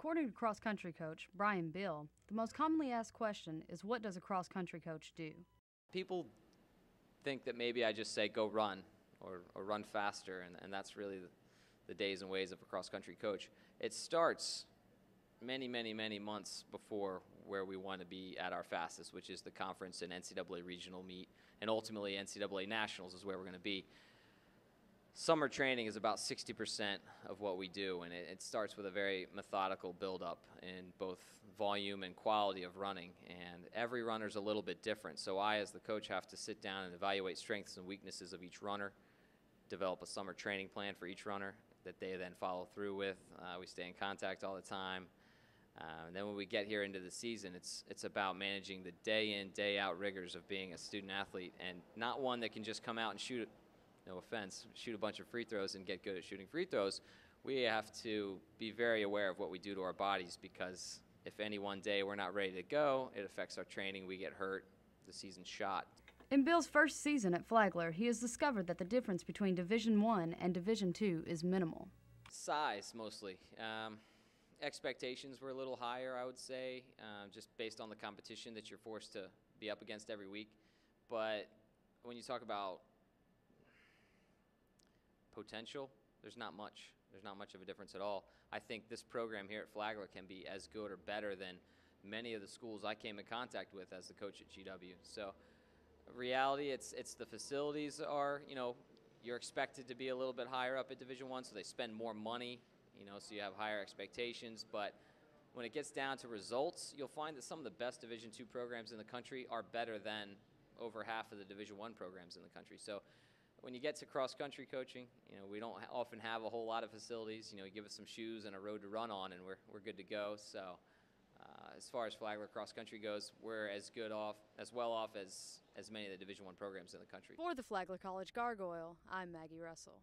According to cross-country coach Brian Bill, the most commonly asked question is, what does a cross-country coach do? People think that maybe I just say go run or run faster, and that's really the days and ways of a cross-country coach. It starts many, many, many months before where we want to be at our fastest, which is the conference and NCAA regional meet, and ultimately NCAA nationals is where we're going to be. Summer training is about 60% of what we do, and it starts with a very methodical build-up in both volume and quality of running, and every runner's a little bit different. So I, as the coach, have to sit down and evaluate strengths and weaknesses of each runner, develop a summer training plan for each runner that they then follow through with. We stay in contact all the time. And then when we get here into the season, it's about managing the day-in, day-out rigors of being a student athlete, and not one that can just come out and shoot, no offense, shoot a bunch of free throws and get good at shooting free throws. We have to be very aware of what we do to our bodies, because if any one day we're not ready to go, it affects our training, we get hurt, the season's shot. In Bill's first season at Flagler, he has discovered that the difference between Division I and Division II is minimal. Size, mostly. Expectations were a little higher, I would say, just based on the competition that you're forced to be up against every week. But when you talk about potential, there's not much. There's not much of a difference at all. I think this program here at Flagler can be as good or better than many of the schools I came in contact with as the coach at GW. So, reality, it's the facilities are, you're expected to be a little bit higher up at Division I, so they spend more money, so you have higher expectations. But when it gets down to results, you'll find that some of the best Division II programs in the country are better than over half of the Division I programs in the country. So when you get to cross-country coaching, we don't often have a whole lot of facilities. You give us some shoes and a road to run on, and we're good to go. So as far as Flagler cross-country goes, we're as well off as many of the Division I programs in the country. For the Flagler College Gargoyle, I'm Maggie Russell.